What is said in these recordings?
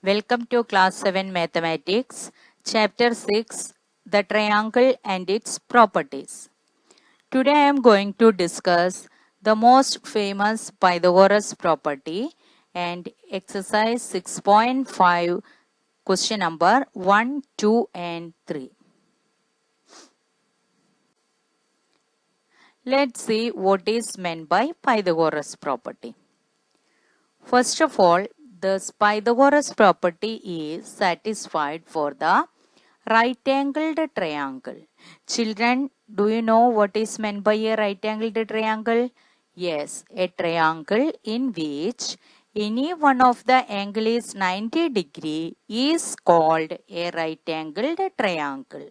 Welcome to Class 7 Mathematics, Chapter 6, The Triangle and its Properties. Today I am going to discuss the most famous Pythagoras property and exercise 6.5, question number 1, 2 and 3. Let's see what is meant by Pythagoras property. First of all, the Pythagoras property is satisfied for the right-angled triangle. Children, do you know what is meant by a right-angled triangle? Yes, a triangle in which any one of the angle is 90 degree is called a right-angled triangle.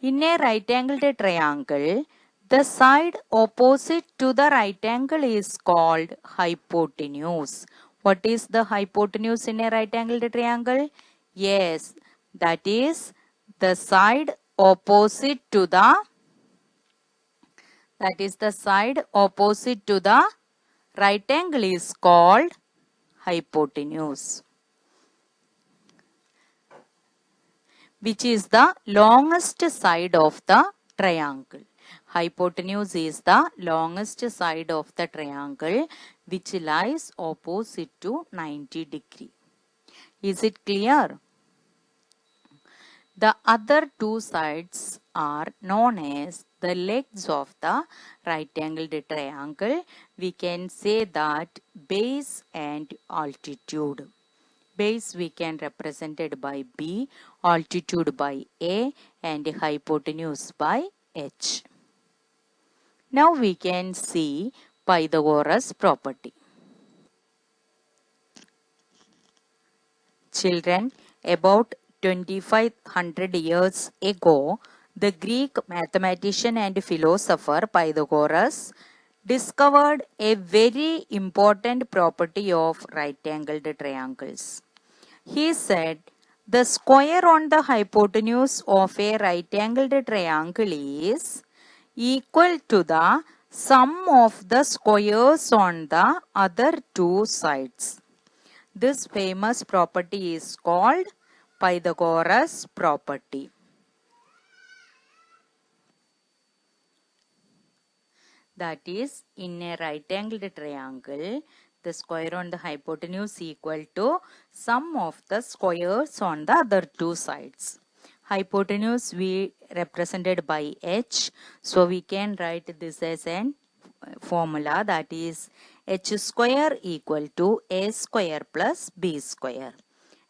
In a right-angled triangle, the side opposite to the right angle is called hypotenuse. What is the hypotenuse in a right-angled triangle? Yes, that is the side opposite to the right angle is called hypotenuse, which is the longest side of the triangle. Hypotenuse is the longest side of the triangle which lies opposite to 90 degree. Is it clear? The other two sides are known as the legs of the right-angled triangle. We can say that base and altitude. Base we can represent it by B, altitude by A and hypotenuse by H. Now we can see Pythagoras property. Children, about 2500 years ago, the Greek mathematician and philosopher Pythagoras discovered a very important property of right-angled triangles. He said the square on the hypotenuse of a right-angled triangle is equal to the sum of the squares on the other two sides. This famous property is called Pythagoras property. That is, in a right-angled triangle, the square on the hypotenuse equal to sum of the squares on the other two sides. Hypotenuse we represented by h, so we can write this as an formula, that is h square equal to a square plus b square.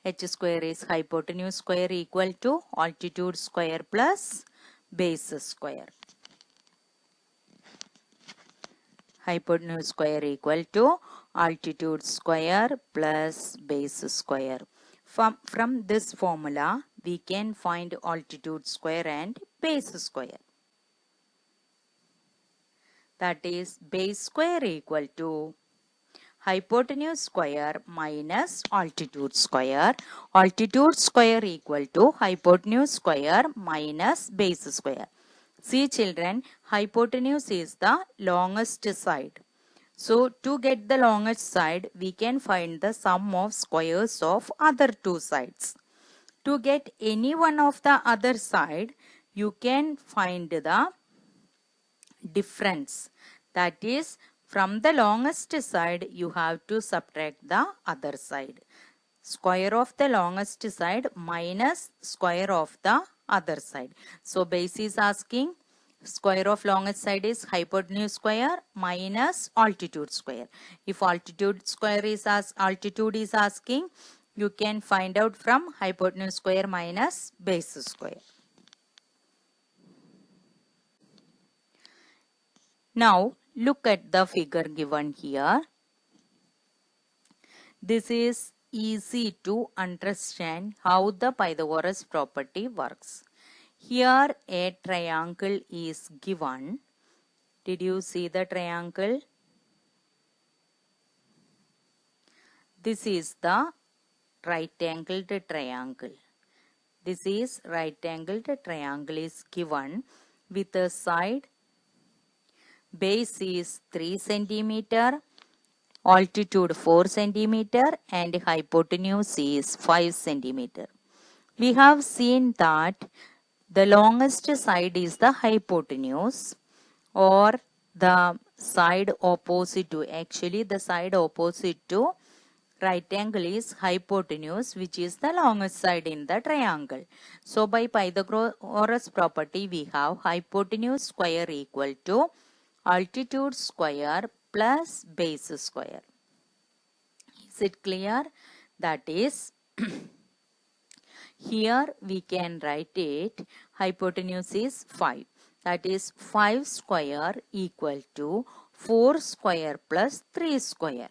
H square is hypotenuse square equal to altitude square plus base square. Hypotenuse square equal to altitude square plus base square. From this formula, we can find altitude square and base square. That is base square equal to hypotenuse square minus altitude square. Altitude square equal to hypotenuse square minus base square. See children, hypotenuse is the longest side. So to get the longest side, we can find the sum of squares of other two sides. To get any one of the other side, you can find the difference. That is, from the longest side, you have to subtract the other side. Square of the longest side minus square of the other side. So base is asking square of longest side is hypotenuse square minus altitude square. If altitude is asking, you can find out from hypotenuse square minus base square. Now look at the figure given here. This is easy to understand how the Pythagoras property works. Here a triangle is given. Did you see the triangle? This is the right-angled triangle. This is right-angled triangle is given with a side base is 3 centimeter, altitude 4 centimeter and hypotenuse is 5 centimeter. We have seen that the longest side is the hypotenuse, or the side opposite to, actually the side opposite to right angle is hypotenuse, which is the longest side in the triangle. So by Pythagoras property we have hypotenuse square equal to altitude square plus base square. Is it clear? That is, here we can write it, hypotenuse is 5. That is 5 square equal to 4 square plus 3 square.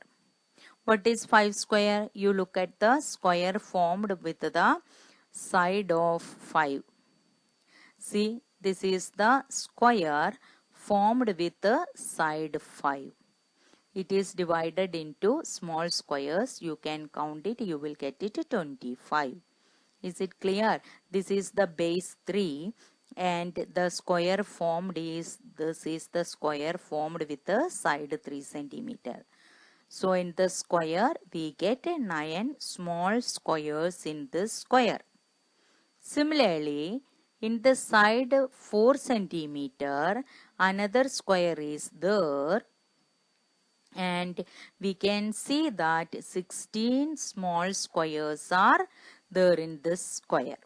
What is 5 square? You look at the square formed with the side of 5. See, this is the square formed with the side 5. It is divided into small squares. You can count it. You will get it 25. Is it clear? This is the base 3 and the square formed is, this is the square formed with the side 3 centimeter. So in the square we get 9 small squares in this square. Similarly, in the side 4 centimeter another square is there, and we can see that 16 small squares are there in this square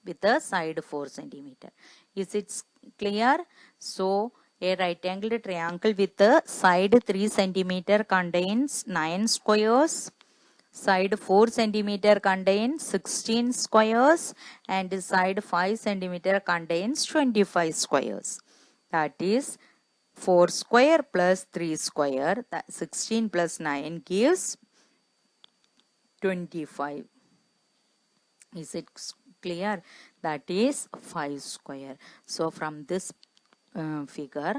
with the side 4 centimeter. Is it clear? So a right angled triangle with the side 3 centimeter contains 9 squares, side 4 centimeter contains 16 squares, and side 5 centimeter contains 25 squares. That is 4 square plus 3 square, that 16 plus 9 gives 25. Is it clear? That is 5 square. So from this figure,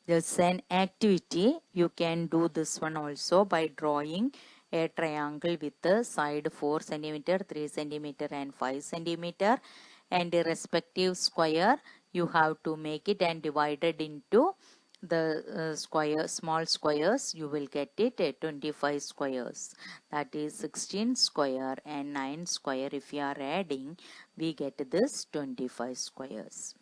there's an activity. You can do this one also by drawing a triangle with the side 4 centimeter, 3 centimeter and 5 centimeter, and a respective square you have to make it and divide it into the small squares. You will get it at 25 squares. That is 16 square and 9 square. If you are adding, we get this 25 squares.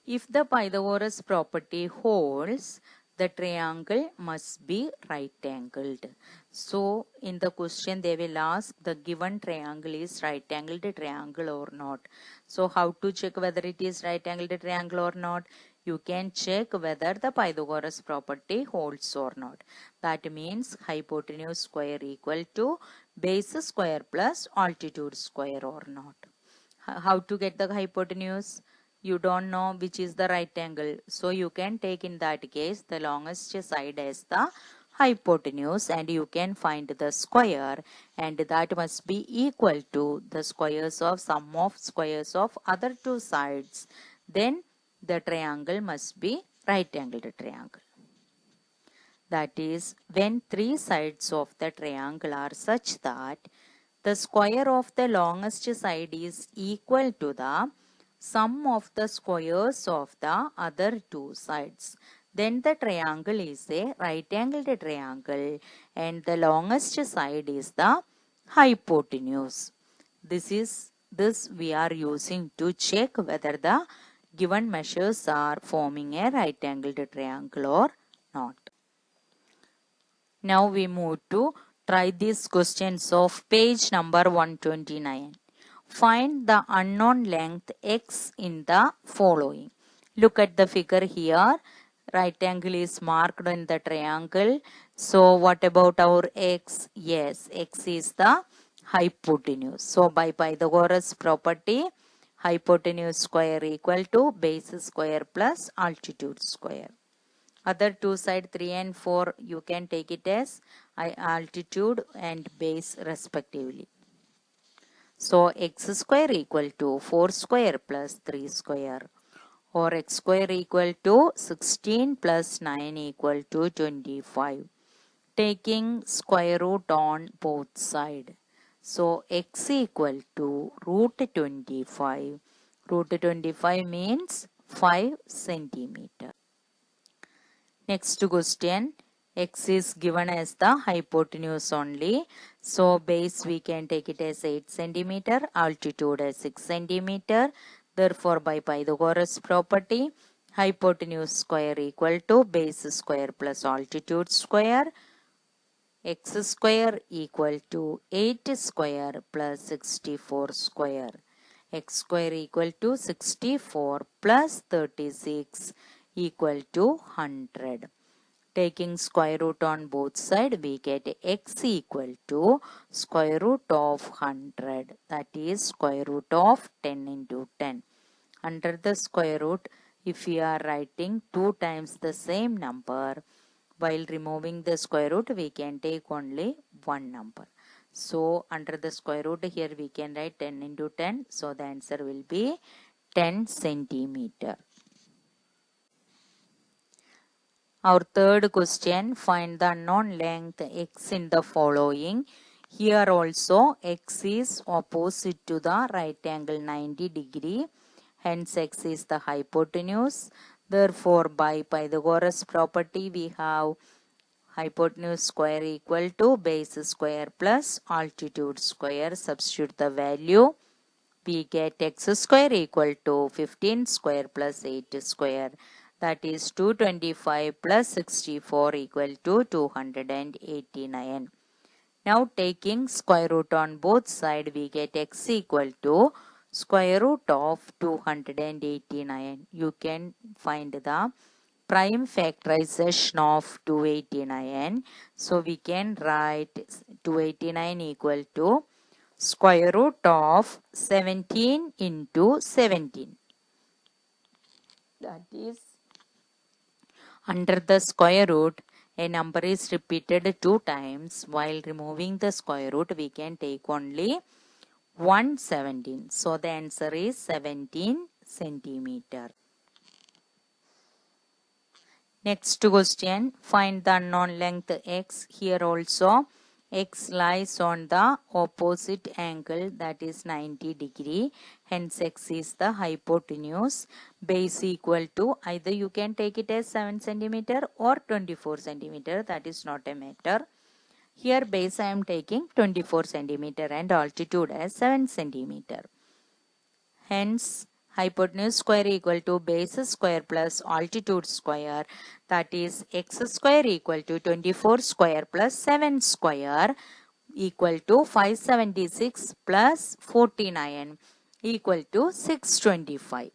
If the Pythagoras property holds, the triangle must be right angled. So in the question they will ask the given triangle is right angled triangle or not. So how to check whether it is right angled triangle or not? You can check whether the Pythagoras property holds or not. That means hypotenuse square equal to base square plus altitude square or not. How to get the hypotenuse? You don't know which is the right angle, so you can take in that case the longest side as the hypotenuse, and you can find the square, and that must be equal to the squares of sum of squares of other two sides. Then the triangle must be right angled triangle. That is, when three sides of the triangle are such that the square of the longest side is equal to the sum of the squares of the other two sides, then the triangle is a right angled triangle and the longest side is the hypotenuse. This we are using to check whether the given measures are forming a right angled triangle or not. Now we move to try these questions of page number 129. Find the unknown length x in the following. Look at the figure here. Right angle is marked in the triangle. So what about our x? Yes, x is the hypotenuse. So by Pythagoras property, hypotenuse square equal to base square plus altitude square. Other two side 3 and 4 you can take it as altitude and base respectively. So x square equal to 4 square plus 3 square, or x square equal to 16 plus 9 equal to 25. Taking square root on both sides. So x equal to root 25. Root 25 means 5 centimeter. Next question, x is given as the hypotenuse only. So base we can take it as 8 centimeter, altitude as 6 centimeter. Therefore by Pythagoras property, hypotenuse square equal to base square plus altitude square. X square equal to 8 square plus 64 square. X square equal to 64 plus 36 equal to 100. Taking square root on both sides, we get x equal to square root of 100. That is square root of 10 into 10. Under the square root, if we are writing 2 times the same number, while removing the square root, we can take only one number. So under the square root here we can write 10 into 10. So the answer will be 10 centimeter. Our third question, find the unknown length x in the following. Here also x is opposite to the right angle 90 degree. Hence x is the hypotenuse. Therefore by Pythagoras property we have hypotenuse square equal to base square plus altitude square. Substitute the value. We get x square equal to 15 square plus 8 square. That is 225 plus 64 equal to 289. Now taking square root on both sides, we get x equal to square root of 289. You can find the prime factorization of 289. So we can write 289 equal to square root of 17 into 17. That is, under the square root, a number is repeated 2 times. While removing the square root, we can take only 117. So the answer is 17 centimeter. Next question, find the unknown length x. Here also x lies on the opposite angle, that is 90 degree. Hence x is the hypotenuse. Base equal to, either you can take it as 7 centimeter or 24 centimeter. That is not a matter. Here base I am taking 24 centimeter and altitude as 7 centimeter. Hence hypotenuse square equal to base square plus altitude square, that is x square equal to 24 square plus 7 square equal to 576 plus 49 equal to 625.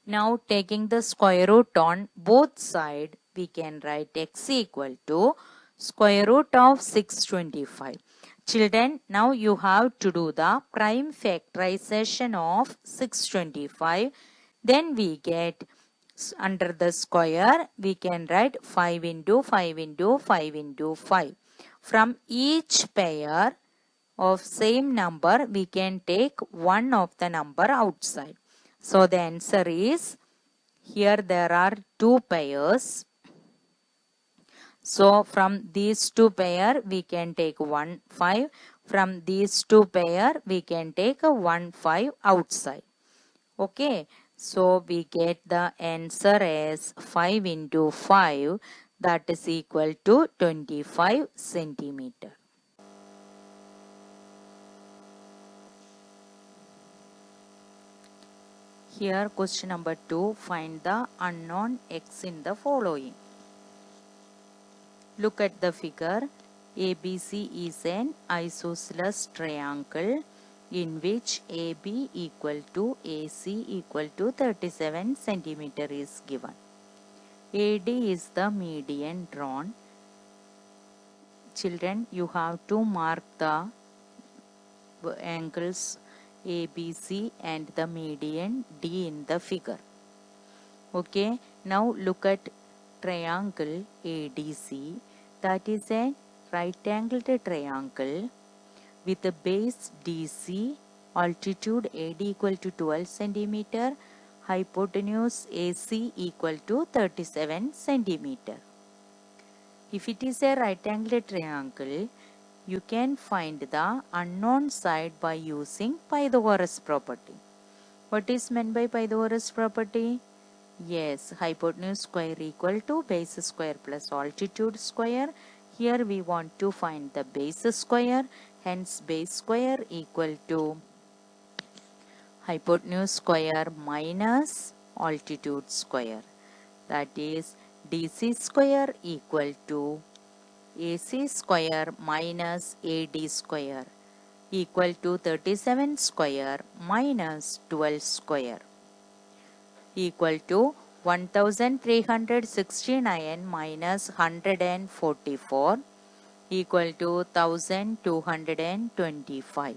Now taking the square root on both sides, we can write x equal to square root of 625. Children, now you have to do the prime factorization of 625. Then we get under the square, we can write 5 into 5 into 5 into 5. From each pair of same number, we can take one of the number outside. So the answer is, here there are 2 pairs. So from these 2 pair we can take 1 5. From these 2 pair we can take a 1 5 outside. Okay. So we get the answer as 5 into 5, that is equal to 25 centimeter. Here question number 2, find the unknown x in the following. Look at the figure. ABC is an isosceles triangle in which AB equal to AC equal to 37 centimeter is given. AD is the median drawn. Children, you have to mark the angles ABC and the median D in the figure. Okay, now look at triangle ADC, that is a right angled triangle with a base DC, altitude AD equal to 12 centimeter, hypotenuse AC equal to 37 centimeter. If it is a right angled triangle, you can find the unknown side by using Pythagoras property. What is meant by Pythagoras property? Yes, hypotenuse square equal to base square plus altitude square. Here we want to find the base square. Hence base square equal to hypotenuse square minus altitude square. That is DC square equal to AC square minus AD square equal to 37 square minus 12 square equal to 1369 minus 144 equal to 1225.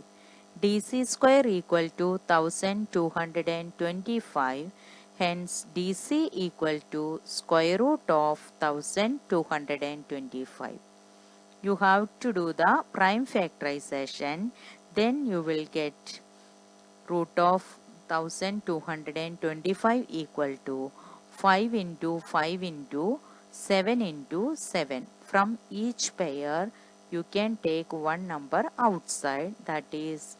DC square equal to 1225. Hence DC equal to square root of 1225. You have to do the prime factorization, then you will get root of 1225 equal to 5 into 5 into 7 into 7. From each pair you can take one number outside, that is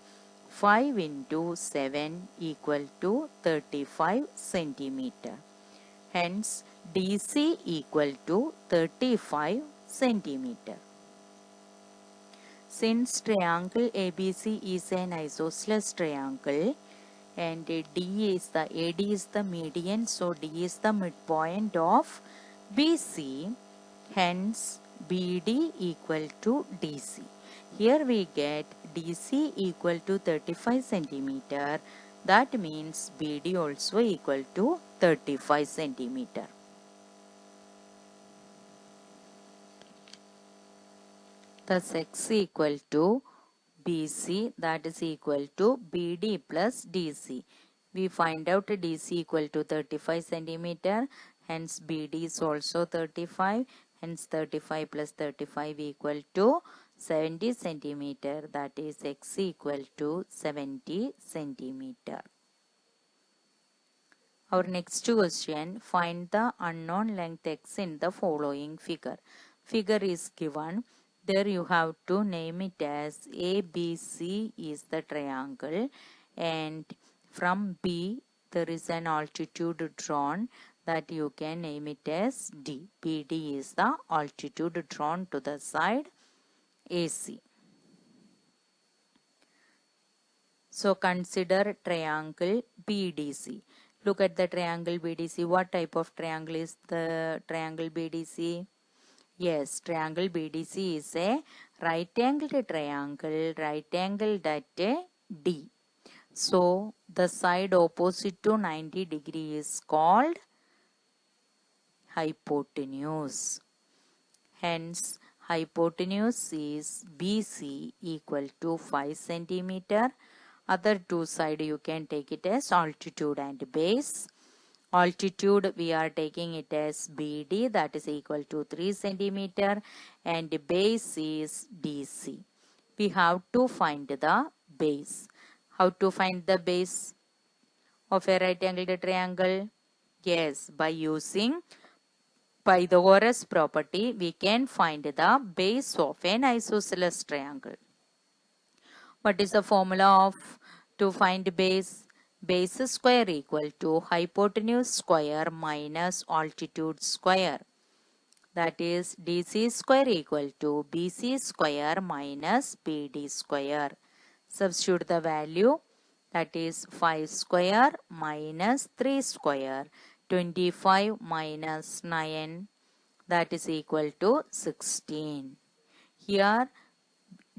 5 into 7 equal to 35 centimeter. Hence DC equal to 35 centimeter. Since triangle ABC is an isosceles triangle and AD is the median, so D is the midpoint of BC, hence BD equal to DC. Here we get DC equal to 35 centimeter. That means BD also equal to 35 centimeter. Thus x equal to BC, that is equal to BD plus DC. We find out DC equal to 35 centimeter, hence BD is also 35, hence 35 plus 35 equal to 70 centimeter, that is x equal to 70 centimeter. Our next question, find the unknown length x in the following figure. Figure is given. There you have to name it as ABC is the triangle, and from B there is an altitude drawn, that you can name it as D. BD is the altitude drawn to the side AC. So consider triangle BDC. Look at the triangle BDC. What type of triangle is the triangle BDC? Yes, triangle BDC is a right angled triangle, right angled at a D. So the side opposite to 90 degree is called hypotenuse. Hence hypotenuse is BC equal to 5 centimeter. Other two side you can take it as altitude and base. Altitude we are taking it as BD, that is equal to 3 centimeter, and base is DC. We have to find the base. How to find the base of a right angled triangle? Yes, by using Pythagoras property we can find the base of an isosceles triangle. What is the formula of to find base? Base square equal to hypotenuse square minus altitude square. That is DC square equal to BC square minus BD square. Substitute the value, that is 5 square minus 3 square, 25 minus 9, that is equal to 16. Here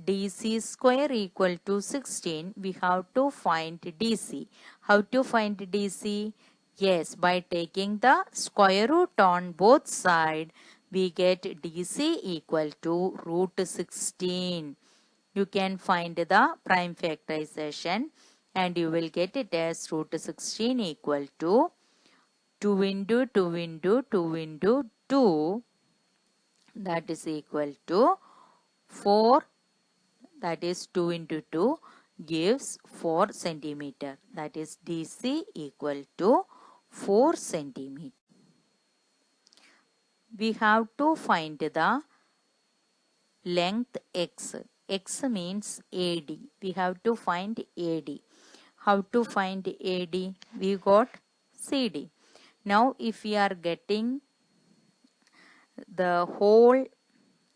DC square equal to 16, we have to find DC. How to find DC? Yes, by taking the square root on both sides, we get DC equal to root 16. You can find the prime factorization and you will get it as root 16 equal to 2 into 2 into 2 into 2, that is equal to 4, that is 2 into 2 gives 4 centimeter, that is DC equal to 4 centimeter. We have to find the length x. X means AD. We have to find AD. How to find AD? We got CD. Now if we are getting the whole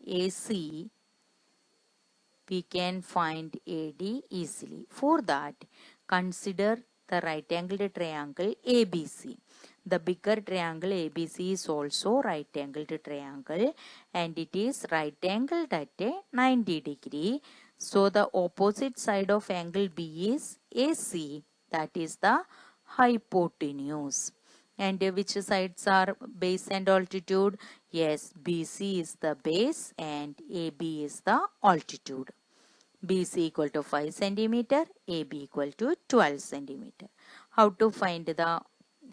AC, we can find AD easily. For that, consider the right angled triangle ABC. The bigger triangle ABC is also right angled triangle and it is right angled at a 90 degree. So the opposite side of angle B is AC, that is the hypotenuse. And which sides are base and altitude? Yes, BC is the base and AB is the altitude. BC equal to 5 centimeter, AB equal to 12 centimeter. How to find the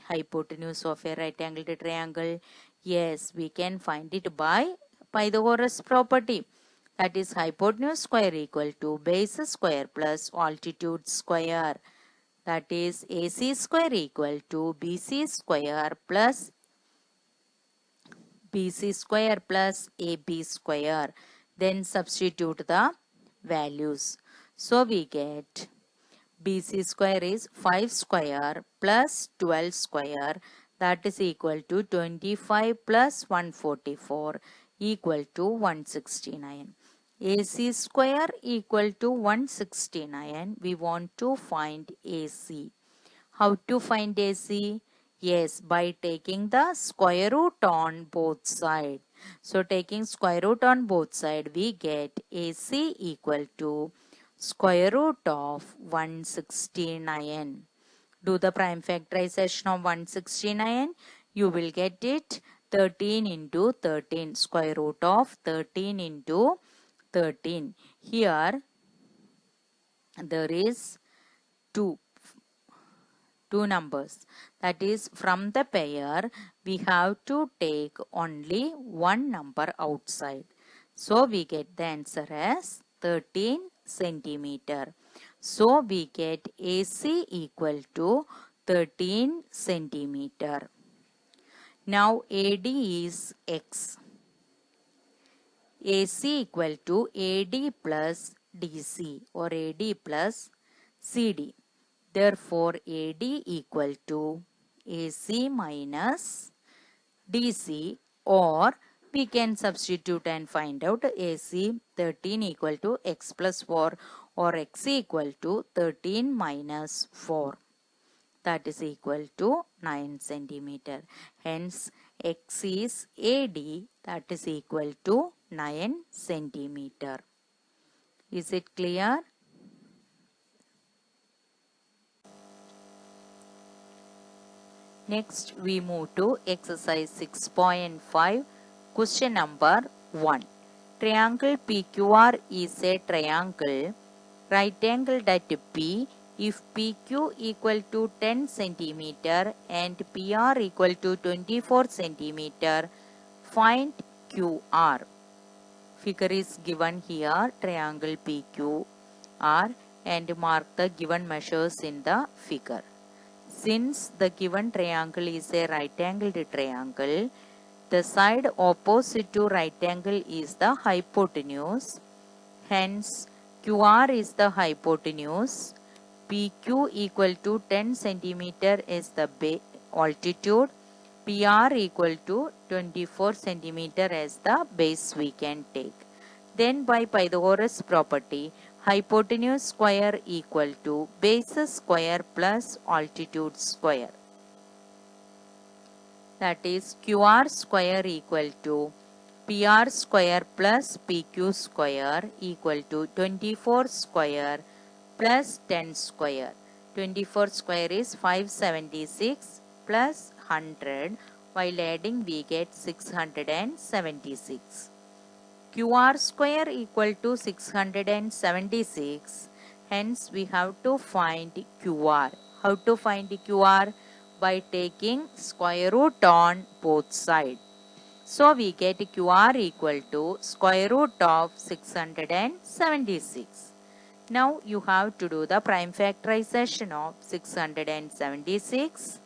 hypotenuse of a right angled triangle? Yes, we can find it by Pythagoras property. That is hypotenuse square equal to base square plus altitude square. That is AC square equal to BC square plus BC square plus AB square. Then substitute the values. So we get BC square is 5 square plus 12 square, that is equal to 25 plus 144 equal to 169. AC square equal to 169. We want to find AC. How to find AC? Yes, by taking the square root on both sides. So taking square root on both sides, we get AC equal to square root of 169. Do the prime factorization of 169. You will get it 13 into 13. Square root of 13 into 13. Here there is 2 numbers. That is, from the pair, we have to take only one number outside. So we get the answer as 13 centimeter. So we get AC equal to 13 centimeter. Now AD is X. AC equal to AD plus DC or AD plus CD. Therefore, AD equal to AC minus DC, or we can substitute and find out AC 13 equal to X plus 4 or X equal to 13 minus 4. That is equal to 9 centimeter. Hence, X is AD, that is equal to 9 centimeter. Is it clear? Next, we move to exercise 6.5, question number 1. Triangle PQR is a triangle right angled at P if PQ equal to 10 centimeter and PR equal to 24 centimeter. Find QR. Figure is given here, triangle PQR, and mark the given measures in the figure. Since the given triangle is a right angled triangle, the side opposite to right angle is the hypotenuse. Hence, QR is the hypotenuse. PQ equal to 10 centimeter is the altitude. PR equal to 24 centimeter as the base we can take. Then by Pythagoras property, hypotenuse square equal to base square plus altitude square. That is QR square equal to PR square plus PQ square equal to 24 square plus 10 square. 24 square is 576 plus 100. While adding we get 676. QR square equal to 676. Hence we have to find QR. How to find QR? By taking square root on both sides. So we get QR equal to square root of 676. Now you have to do the prime factorization of 676.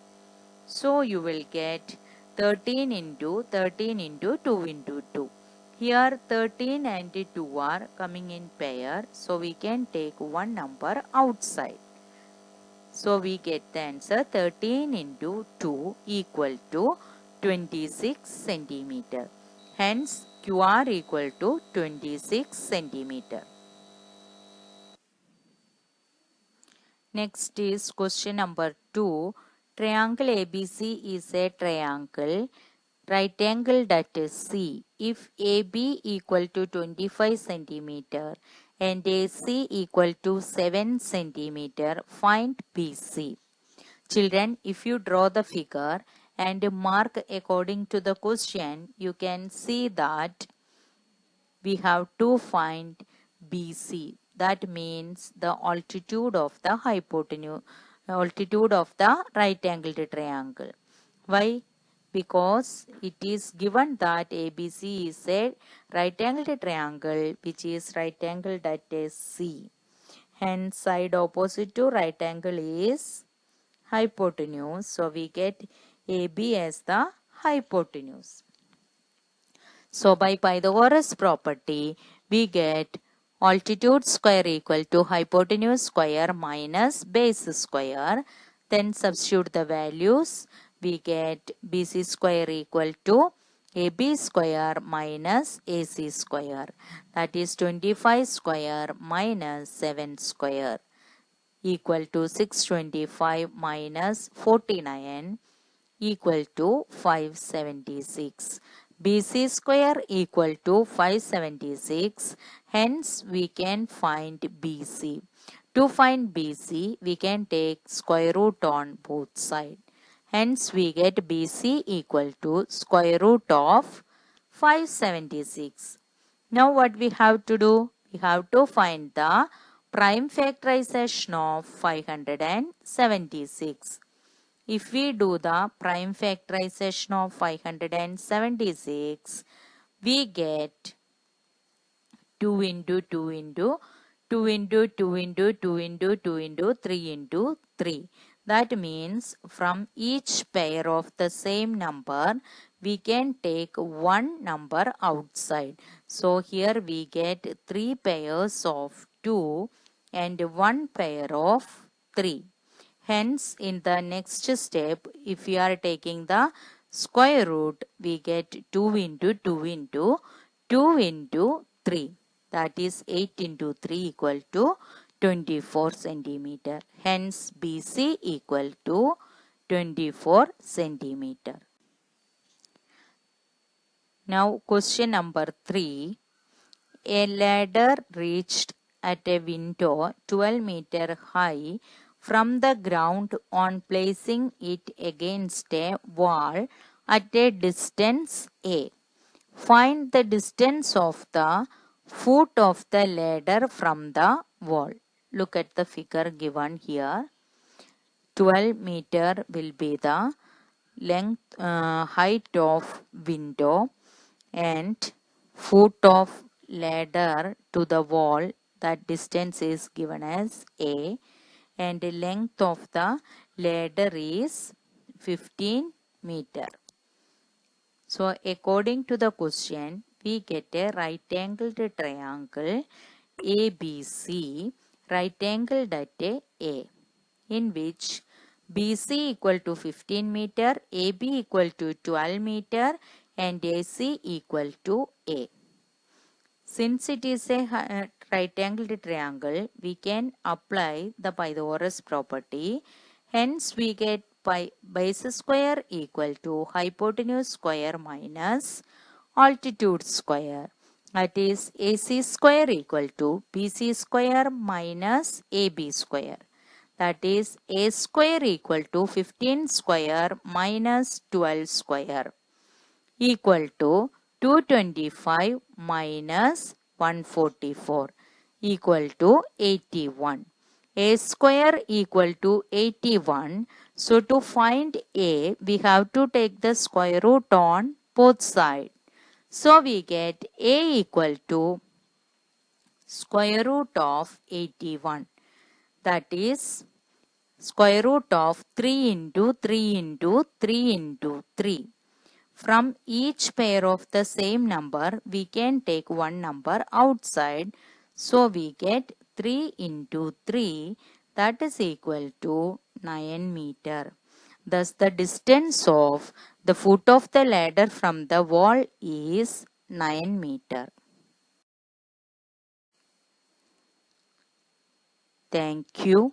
So you will get 13 into 13 into 2 into 2. Here 13 and 2 are coming in pair, so we can take one number outside. So we get the answer 13 into 2 equal to 26 centimeter. Hence QR equal to 26 centimeter. Next is question number 2. Triangle ABC is a triangle right angle that is C. If AB equal to 25 centimeter and AC equal to 7 centimeter, find BC. Children, if you draw the figure and mark according to the question, you can see that we have to find BC. That means the altitude of the hypotenuse, altitude of the right angled triangle. Why? Because it is given that ABC is a right angled triangle which is right angle that is C. Hence side opposite to right angle is hypotenuse. So we get AB as the hypotenuse. So by Pythagoras property, we get altitude square equal to hypotenuse square minus base square. Then substitute the values. We get BC square equal to AB square minus AC square. That is 25 square minus 7 square equal to 625 minus 49 equal to 576. BC square equal to 576. Hence we can find BC. To find BC, we can take square root on both sides. Hence we get BC equal to square root of 576. Now what we have to do? We have to find the prime factorization of 576. If we do the prime factorization of 576, we get 2 into 2 into 2 into 2 into 2 into 2 into 3 into 3. That means from each pair of the same number, we can take one number outside. So here we get 3 pairs of 2 and 1 pair of 3. Hence, in the next step, if we are taking the square root, we get 2 into 2 into 2 into 3. That is 8 into 3 equal to 24 centimeter. Hence, BC equal to 24 centimeter. Now, question number 3. A ladder reached at a window 12 meter high from the ground on placing it against a wall at a distance A. Find the distance of the foot of the ladder from the wall. Look at the figure given here. 12 meter will be the length, height of window, and foot of ladder to the wall, that distance is given as A, and the length of the ladder is 15 meter. So according to the question, we get a right angled triangle ABC, right angled at A, in which BC equal to 15 meter, AB equal to 12 meter, and AC equal to A. Since it is a right angled triangle, we can apply the Pythagoras property. Hence, we get base square equal to hypotenuse square minus altitude square. That is AC square equal to BC square minus AB square. That is A square equal to 15 square minus 12 square equal to 225 minus 144 equal to 81. A square equal to 81. So to find A, we have to take the square root on both sides. So we get A equal to square root of 81. That is square root of 3 into 3 into 3 into 3. From each pair of the same number, we can take one number outside. So we get 3 into 3, that is equal to 9 meter. Thus, the distance of the foot of the ladder from the wall is 9 meter. Thank you.